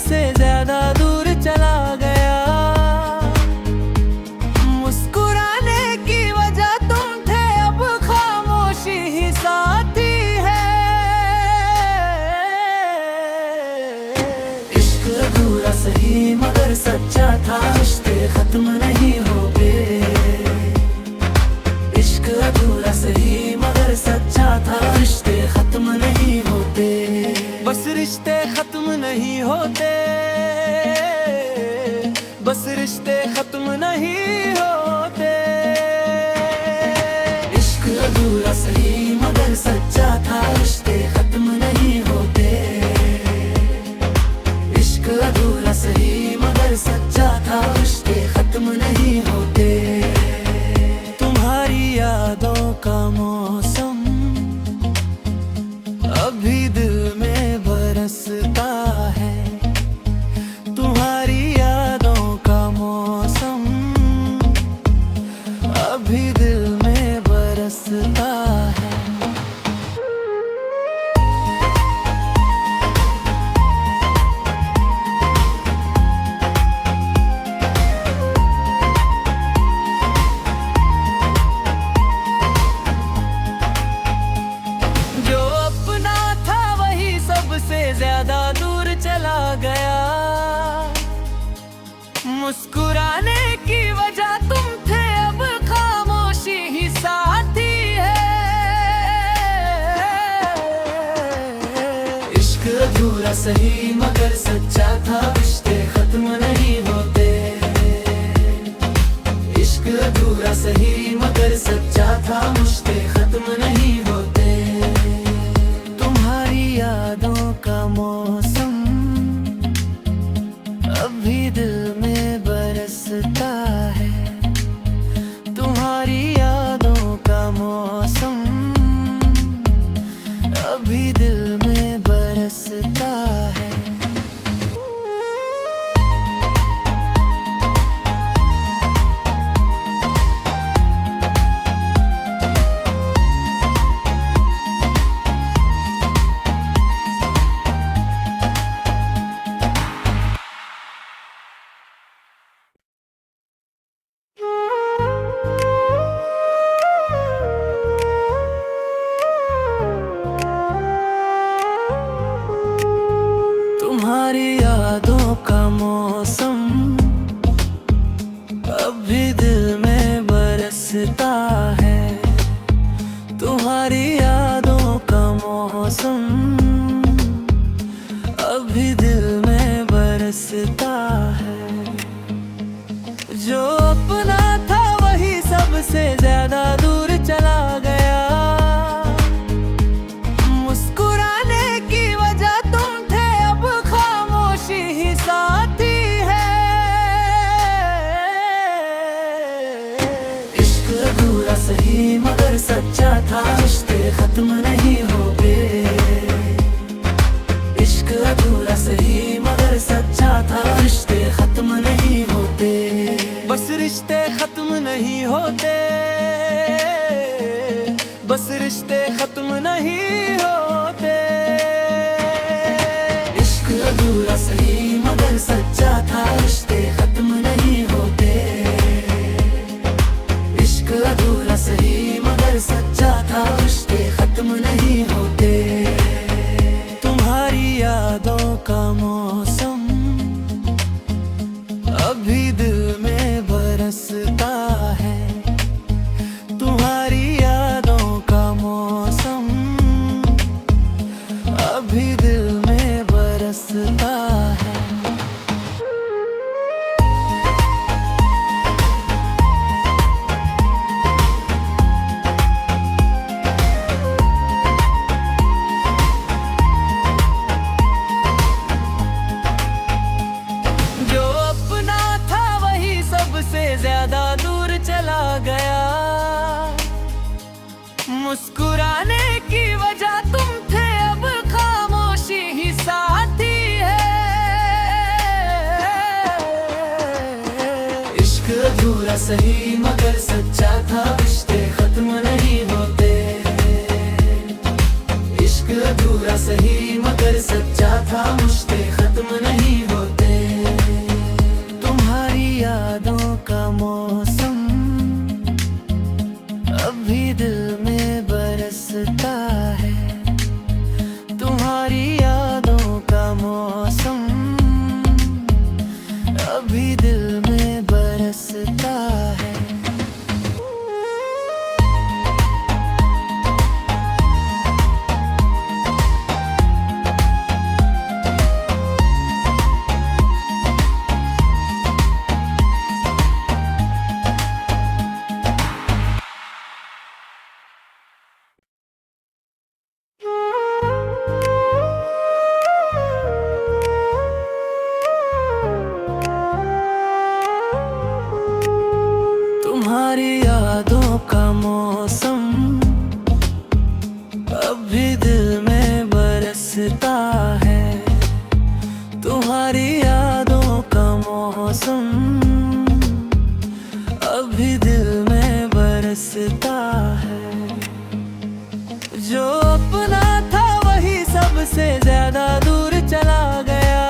सबसे ज्यादा दूर चला गया। मुस्कुराने की वजह तुम थे, अब खामोशी ही साथी है। इश्क अधूरा सही मगर सच्चा था, रिश्ते खत्म नहीं होते। इश्क अधूरा सही मगर सच्चा था, रिश्ते खत्म नहीं होते। बस रिश्ते खत्म नहीं होते, बस रिश्ते खत्म नहीं होते। इश्क अधूरा सही मगर सच्चा था, रिश्ते खत्म नहीं होते। इश्क अधूरा सही मगर सच्चा था, रिश्ते खत्म नहीं होते। तुम्हारी यादों का मौसम अभी दिल में बरसता है। तुम्हारी यादों का मौसम अभी दिल में बरसता है। जो अपना था वही सबसे ज्यादा दूर चला गया। मुस्कुराने की वजह तुम थे, अब खामोशी ही साथी है। इश्क अधूरा सही मगर सच्चा था, रिश्ते खत्म नहीं होते। इश्क अधूरा सही मगर सच्चा था, रिश्ते खत्म नहीं होते। तुम्हारी यादों का मौसम अभी दिल में बरसता है। तुम्हारी यादों का मौसम अभी दिल में बरसता है। तुम्हारी यादों का मौसम अभी दिल में बरसता है। तुम्हारी यादों का मौसम अभी दिल में बरसता है। जो अपना था वही सबसे ज्यादा दूर चला गया। मुस्कुराने की वजह तुम थे, अब खामोशी ही साथी है। इश्क अधूरा सही मगर सच्चा था, रिश्ते खत्म नहीं होते। इश्क अधूरा सही मगर सच्चा था, रिश्ते खत्म नहीं होते। बस रिश्ते खत्म नहीं होते, बस रिश्ते खत्म नहीं होते। इश्क अधूरा सही मगर सच्चा था, रिश्ते खत्म नहीं होते। इश्क अधूरा सही मगर सच्चा था, रिश्ते खत्म नहीं होते। तुम्हारी यादों का मौसम अभी दिल में बरसता है। तुम्हारी यादों का मौसम अभी दिल में बरसता है। जो अपना था वही सबसे ज्यादा दूर चला गया। मुस्कुराने की वजह तुम थे, अब खामोशी ही साथी है। इश्क अधूरा सही मगर सच्चा था, रिश्ते खत्म नहीं होते। इश्क अधूरा सही मगर सच्चा था, रिश्ते खत्म नहीं होते। तुम्हारी यादों का मौसम अभी दिल में बरसता है। तुम्हारी यादों का मौसम अभी दिल में बरसता है। तुम्हारी यादों का मौसम अभी दिल में बरसता है। तुम्हारी यादों का मौसम अभी दिल में बरसता है। जो अपना था वही सबसे ज्यादा दूर चला गया।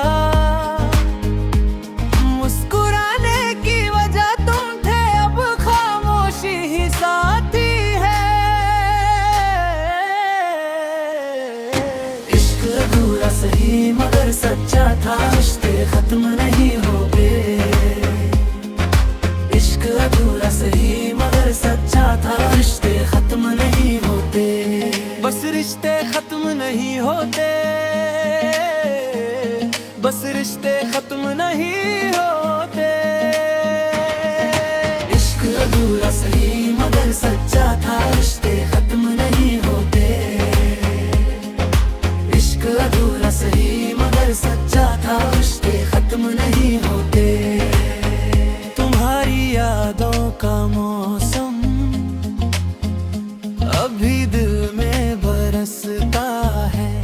मुस्कुराने की वजह तुम थे, अब खामोशी ही साथी है। इश्क अधूरा सही मगर सच्चा था, रिश्ते खत्म नहीं होते। इश्क अधूरा सही मगर सच्चा था, रिश्ते खत्म नहीं होते। बस रिश्ते खत्म नहीं होते, बस रिश्ते खत्म नहीं होते। इश्क अधूरा सही मगर सच्चा था, रिश्ते खत्म नहीं होते। इश्क अधूरा सही मगर सच्चा था, रिश्ते खत्म नहीं होते। तुम्हारी यादों का मौसम अभी दिल में बरसता है।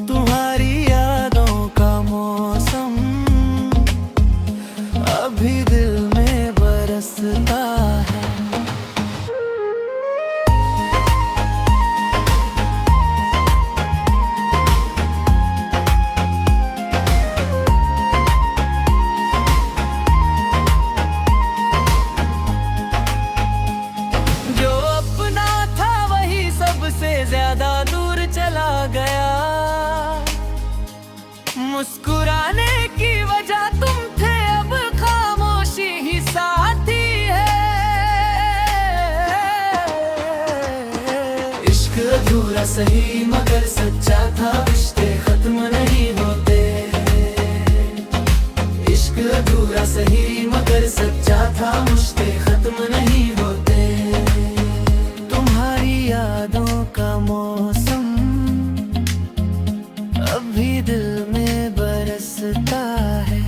तुम्हारी यादों का मौसम अभी दिल में बरसता है। जो अपना था वही सबसे ज्यादा दूर चला गया। मुस्कुराने की वजह तुम थे, अब खामोशी ही साथी है। इश्क अधूरा सही मगर सच्चा था, रिश्ते खत्म नहीं होते। इश्क अधूरा सही मगर सच्चा था, रिश्ते खत्म नहीं होते। तुम्हारी यादों का मौसम अभी दिल में बरसता है।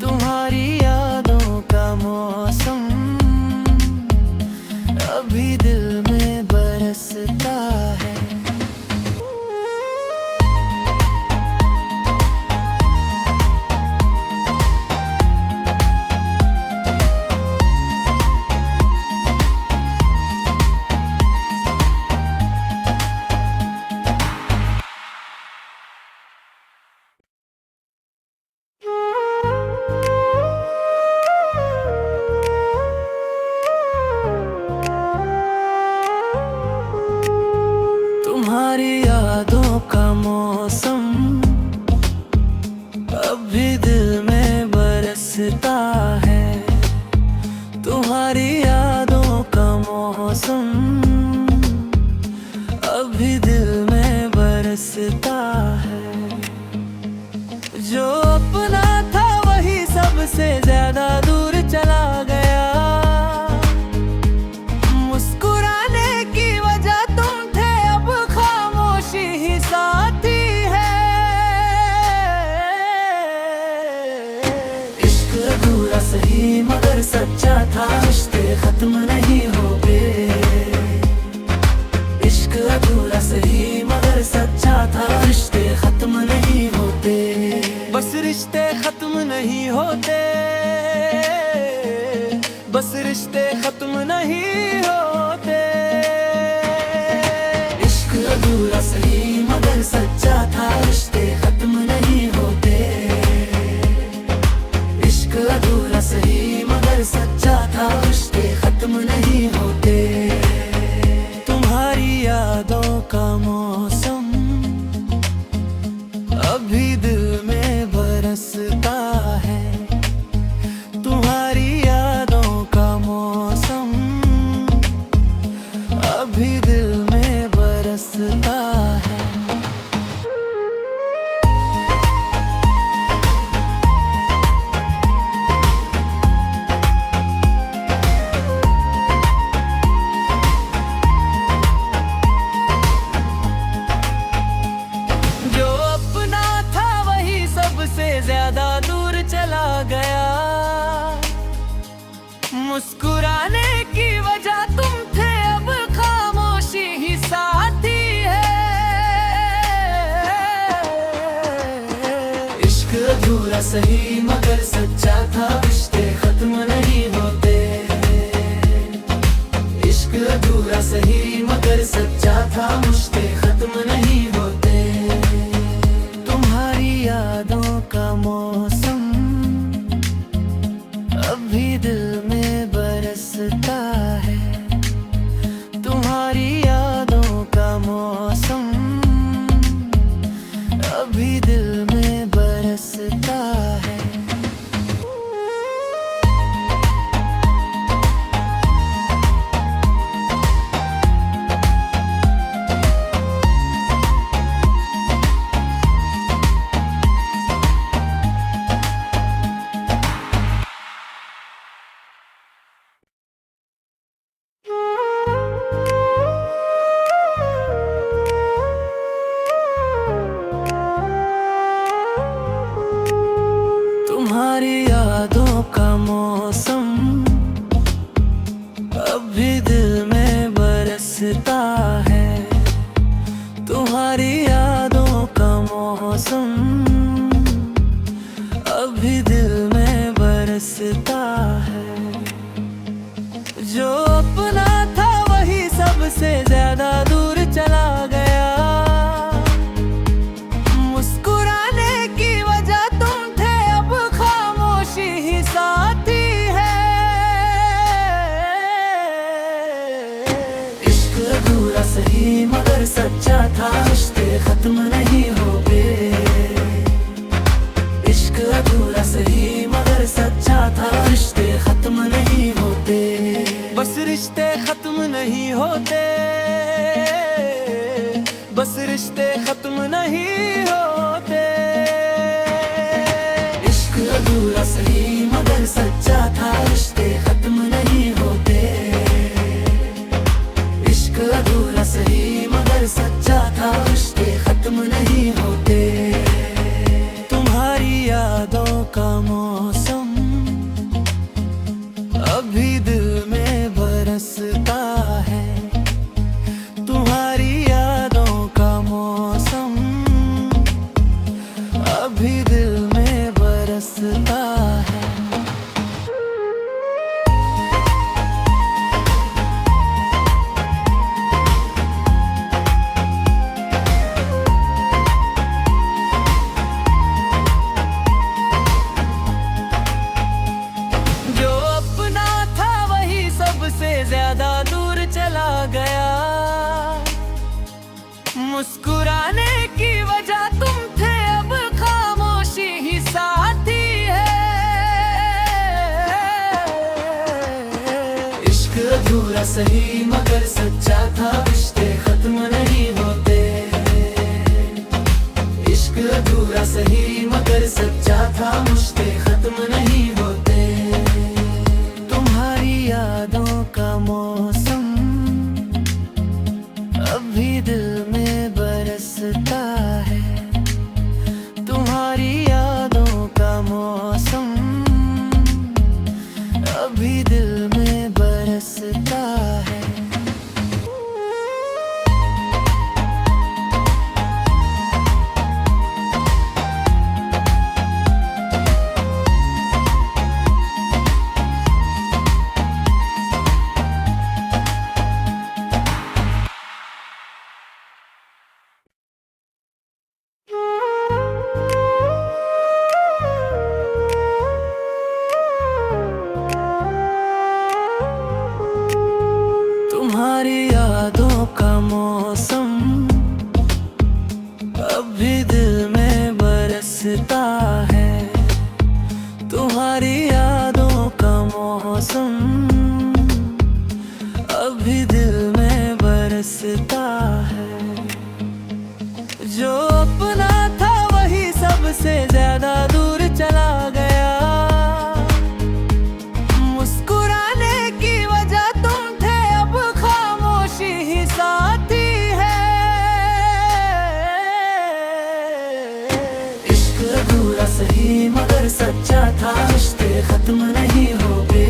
तुम्हारी यादों का मौसम अभी दिल में बरसता है। तुम्हारी यादों का मौसम अभी दिल में बरसता है। तुम्हारी यादों का मौसम अभी दिल में बरसता है। जो अपना था वही सबसे ज्यादा दूर चला गया। मुस्कुराने की वजह तुम थे, अब खामोशी ही साथी है। इश्क अधूरा सही मगर सच्चा था, रिश्ते खत्म नहीं होते। इश्क अधूरा सही मगर सच्चा था, रिश्ते खत्म नहीं होते। बस रिश्ते खत्म नहीं होते। मुस्कुराने की वजह तुम थे, अब खामोशी ही साथी है। इश्क अधूरा सही मगर सच्चा था, रिश्ते खत्म नहीं होते। इश्क अधूरा सही मगर सच्चा था, रिश्ते खत्म नहीं होते। तुम्हारी यादों का मौसम अभी दिल में बरसता है। तुम्हारी यादों का मौसम अभी दिल में बरसता है। तुम्हारी यादों का मौसम अभी दिल में बरसता है। तुम्हारी यादों का मौसम अभी दिल में बरसता है। जो अपना था वही सबसे ज्यादा दूर चला गया। मुस्कुराने की वजह तुम थे, अब खामोशी ही साथी है। इश्क अधूरा सही मगर सच्चा था, रिश्ते खत्म नहीं होते। इश्क अधूरा सही मगर सच्चा था, रिश्ते खत्म नहीं होते। बस रिश्ते खत्म नहीं होते, बस रिश्ते खत्म नहीं होते। इश्क अधूरा सही मगर सच्चा था, रिश्ते खत्म नहीं होते। इश्क अधूरा सही मगर सच्चा था, रिश्ते खत्म नहीं होते। तुम्हारी यादों का मौसम अभी दिल में बरसता है। तुम्हारी यादों का मौसम अभी दिल में बरसता है। जो अपना था वही सबसे ज्यादा दूर चला गया। मुस्कुराने की वजह तुम थे, अब खामोशी ही साथी है। इश्क अधूरा सही मगर सच्चा था, रिश्ते खत्म नहीं होते। इश्क अधूरा सही मगर सच्चा था, रिश्ते खत्म नहीं होते। तुम्हारी यादों का मौसम अभी दिल में बरसता है। तुम्हारी यादों का मौसम अभी दिल में बरसता है। तुम्हारी यादों का मौसम अभी दिल में बरसता है। तुम्हारी यादों का मौसम अभी दिल में बरसता है। जो अपना था वही सबसे ज्यादा दूर चला गया। मुस्कुराने की वजह तुम थे, अब खामोशी ही साथी है। इश्क अधूरा सही मगर सच्चा था, रिश्ते खत्म नहीं होते।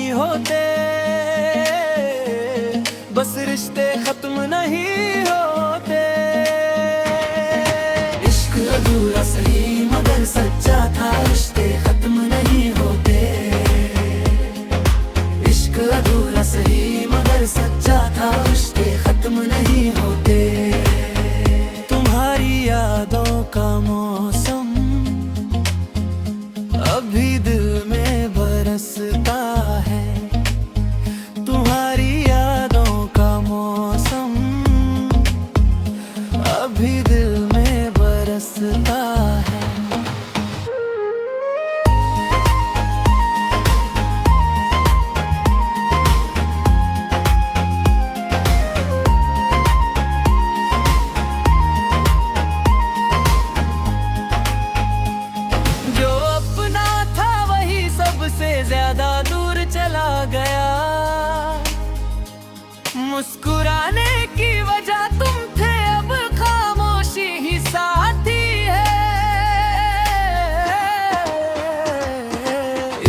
नहीं होते, बस रिश्ते खत्म नहीं होते। इश्क अधूरा सही मगर सच्चा था, रिश्ते खत्म नहीं होते। इश्क अधूरा सही मगर सच्चा था, रिश्ते खत्म नहीं होते। तुम्हारी यादों का मौसम अभी दिल में बरसता है। तुम्हारी यादों का मौसम अभी दिल में बरसता है। जो अपना था वही सबसे ज्यादा दूर चला गया। मुस्कुराने की वजह तुम थे, अब खामोशी ही साथी है।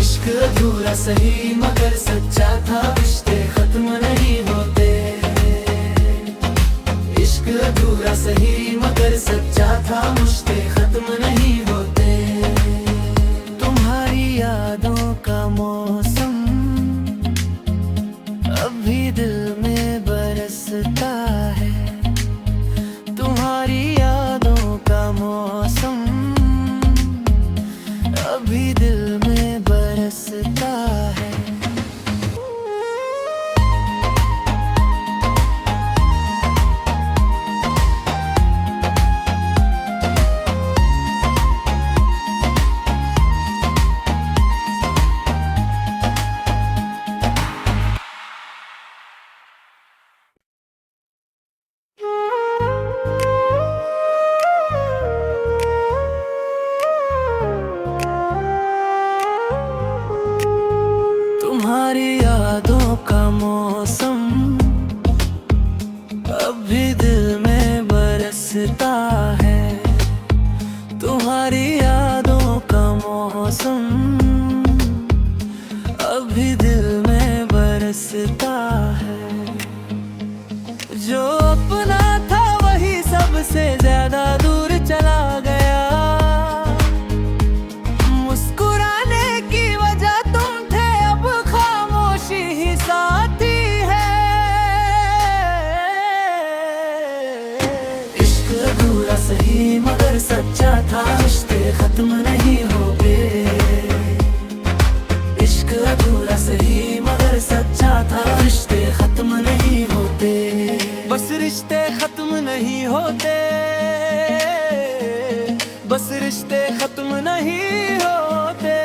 इश्क अधूरा सही मगर सच्चा था, रिश्ते खत्म नहीं होते। इश्क अधूरा सही मगर सच्चा था, रिश्ते खत्म नहीं होते। तुम्हारी यादों का मौसम अभी दिल में बरसता है। तुम्हारी यादों का मौसम अभी दिल में बरसता है। तुम्हारी यादों का मौसम अभी दिल में बरसता है। तुम्हारी यादों का मौसम अभी दिल में बरसता है। जो अपना था वही सबसे ज्यादा दूर चला गया। मुस्कुराने की वजह तुम थे, अब खामोशी ही साथी है। इश्क अधूरा सही मगर सच्चा था, रिश्ते खत्म नहीं होते। इश्क अधूरा सही मगर सच्चा था, रिश्ते खत्म नहीं होते। बस रिश्ते खत्म नहीं होते, बस रिश्ते खत्म नहीं होते।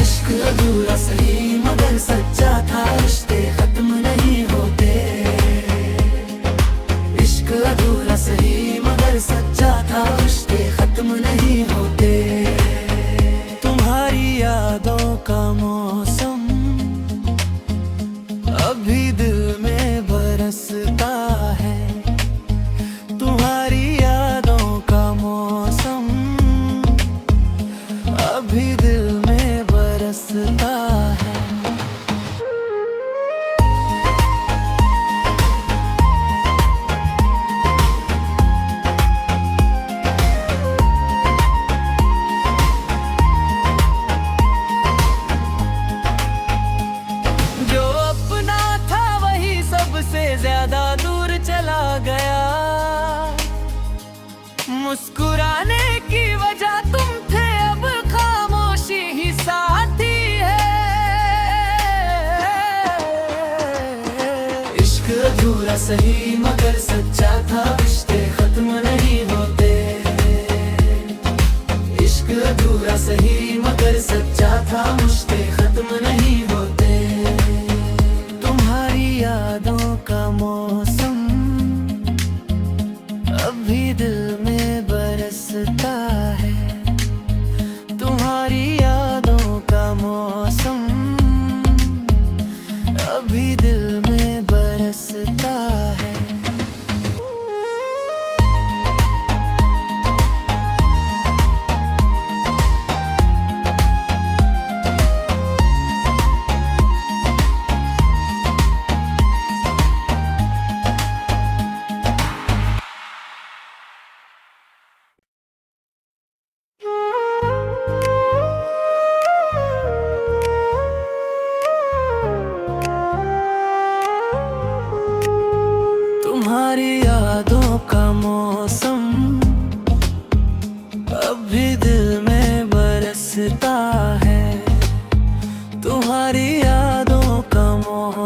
इश्क अधूरा सही मगर सच्चा था, रिश्ते खत्म नहीं होते। इश्क अधूरा सही मगर सच्चा था, रिश्ते खत्म नहीं होते। तुम्हारी यादों का मौसम अभी दिल में बरसता है। तुम्हारी यादों का मौसम अभी दिल में बरसता है। जो अपना था वही सबसे ज्यादा दूर चला गया। मुस्कुराने की वजह तुम थे, अब खामोशी ही साथी है। इश्क अधूरा सही मगर सच्चा था, रिश्ते खत्म नहीं होते। इश्क अधूरा सही मगर सच्चा था, रिश्ते खत्म नहीं होते। तुम्हारी यादों का मौसम अभी दिल में बरसता है। तुम्हारी यादों का मौसम अभी दिल में बरसता है।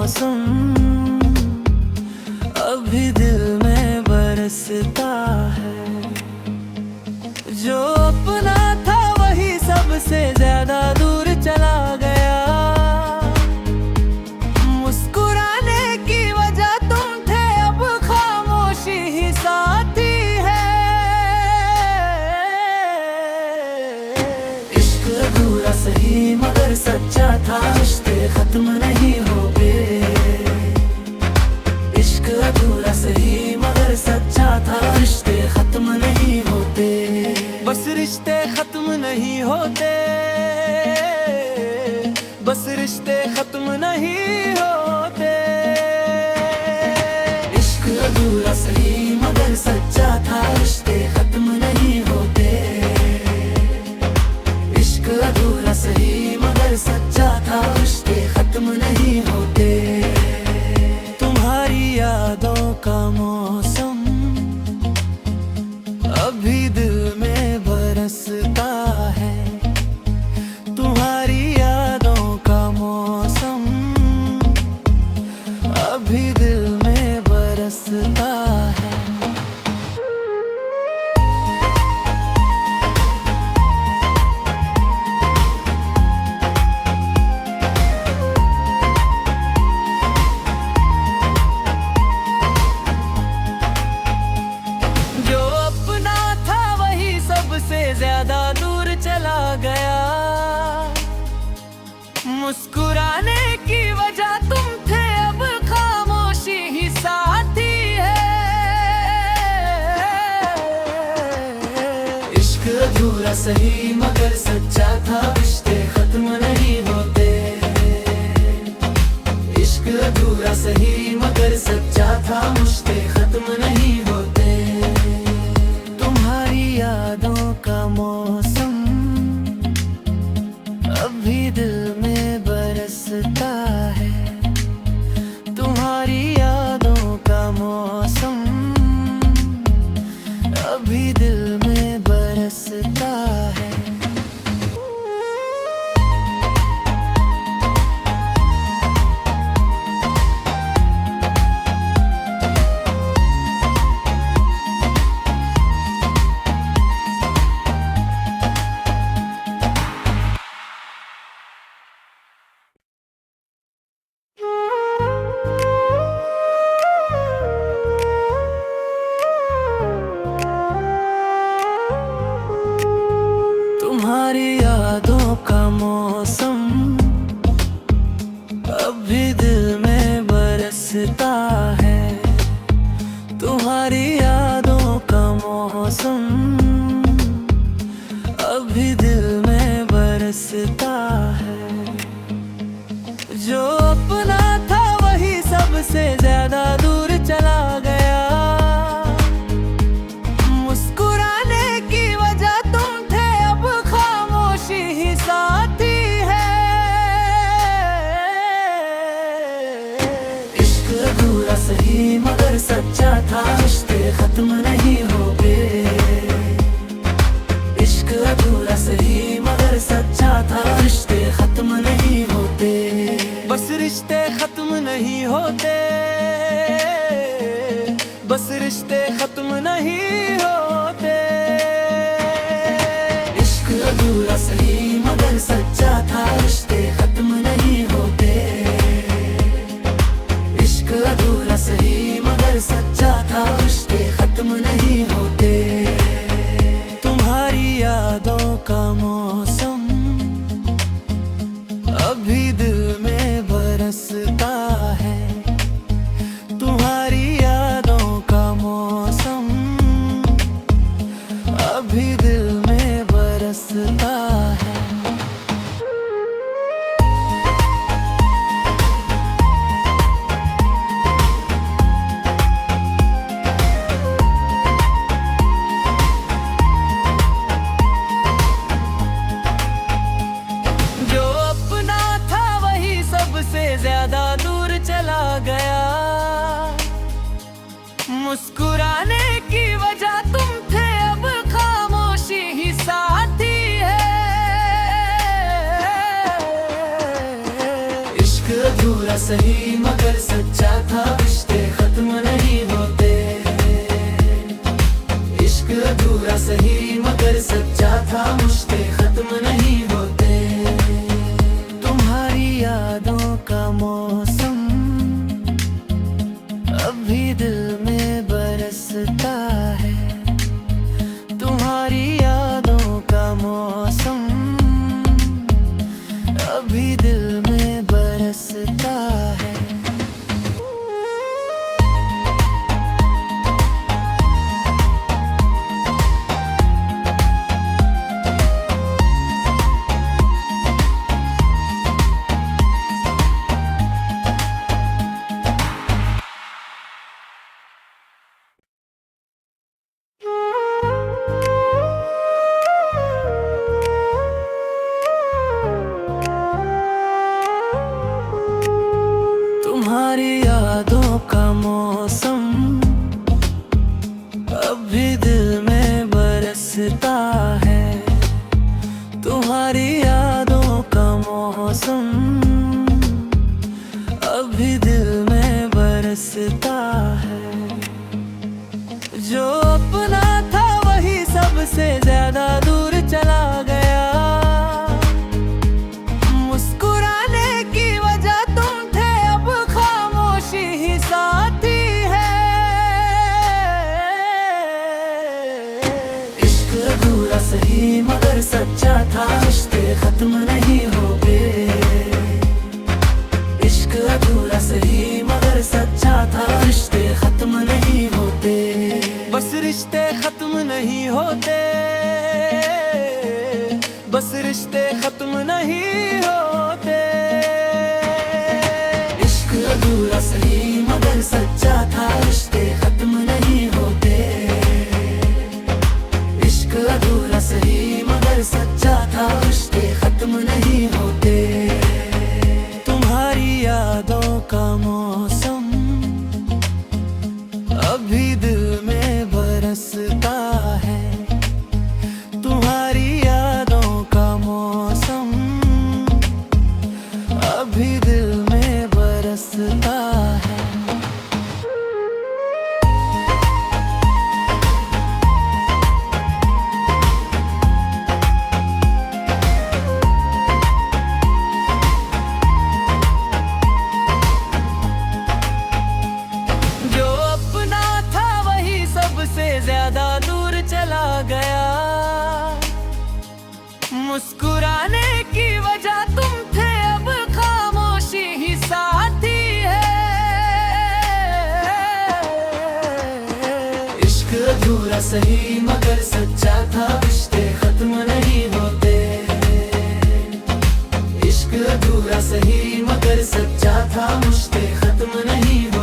मौसम अभी दिल में बरसता है। जो अपना था वही सबसे ज्यादा दूर चला गया। मुस्कुराने की वजह तुम थे, अब खामोशी ही साथी है। इश्क अधूरा सही मगर सच्चा था, रिश्ते खत्म नहीं होते। इश्क अधूरा सही मगर सच्चा था, रिश्ते खत्म नहीं होते। बस रिश्ते खत्म नहीं होते, बस रिश्ते खत्म नहीं होते। इश्क अधूरा सही मगर सच्चा था, रिश्ते खत्म नहीं होते। इश्क अधूरा सही मगर सच्चा था, रिश्ते खत्म नहीं होते। तुम्हारी यादों का मौसम अभी दिल में बरसता है। तुम्हारी यादों का मौसम अभी दिल में बरसता है। जो अपना था वही सबसे ज्यादा दूर चला गया। मुस्कुराने की वजह तुम थे, अब खामोशी ही साथी है। इश्क अधूरा सही मगर सच्चा था, रिश्ते खत्म नहीं होते। इश्क अधूरा सही मगर सच्चा था, रिश्ते खत्म नहीं होते। तुम्हारी यादों का मौसम अभी दिल में बरसता है। तुम्हारी यादों का मौसम अभी दिल में बरसता है। तुम्हारी यादों का मौसम अभी दिल में बरसता है। तुम्हारी यादों का मौसम अभी दिल में बरसता है। जो अपना था वही सबसे ज्यादा दूर चला गया। मुस्कुराने की वजह तुम थे, अब खामोशी ही साथी है। इश्क अधूरा सही मगर सच्चा था, रिश्ते खत्म नहीं होते। इश्क अधूरा सही मगर सच्चा था, रिश्ते खत्म नहीं होते। बस रिश्ते खत्म नहीं होते, बस रिश्ते खत्म नहीं होते। इश्क अधूरा सही मगर सच्चा था, रिश्ते खत्म नहीं होते। इश्क अधूरा सही मगर सच्चा था, रिश्ते खत्म नहीं होते। तुम्हारी यादों का मौसम अभी दिल में बरसता है। तुम्हारी यादों का मौसम अभी दिल में बरसता है। जो अपना था वही सबसे ज्यादा दूर चला गया। मुस्कुराने की वजह तुम थे, अब खामोशी ही साथी है। इश्क इश्क अधूरा सही मगर सच्चा था, रिश्ते खत्म नहीं होते। इश्क अधूरा सही मगर सच्चा था, रिश्ते खत्म नहीं होते। तुम्हारी यादों का मौसम अभी दिल में बरसता है। तुम्हारी यादों का मौसम अभी दिल में बरसता है। तुम्हारी यादों का मौसम अभी दिल में बरसता है। तुम्हारी यादों का मौसम अभी दिल में बरसता है। जो अपना था वही सबसे ज्यादा दूर चला गया। मुस्कुराने की वजह तुम थे, अब खामोशी ही साथी है। इश्क अधूरा सही मगर सच्चा था, रिश्ते खत्म नहीं होते। इश्क अधूरा सही मगर सच्चा था, रिश्ते खत्म नहीं होते। बस रिश्ते खत्म नहीं होते, बस रिश्ते खत्म नहीं होते। इश्क अधूरा सही मगर सच्चा था, रिश्ते खत्म नहीं होते। इश्क अधूरा सही मगर सच्चा था, रिश्ते खत्म नहीं होते। तुम्हारी यादों का मौसम अभी दिल में बरसता है। तुम्हारी यादों का मौसम अभी दिल में बरसता है। जो अपना था वही सबसे ज्यादा दूर चला गया। मुस्कुराने की वजह तुम थे, अब खामोशी ही साथी है। इश्क अधूरा सही मगर सच्चा था, रिश्ते खत्म नहीं होते। इश्क अधूरा सही मगर सच्चा था, रिश्ते खत्म नहीं होते।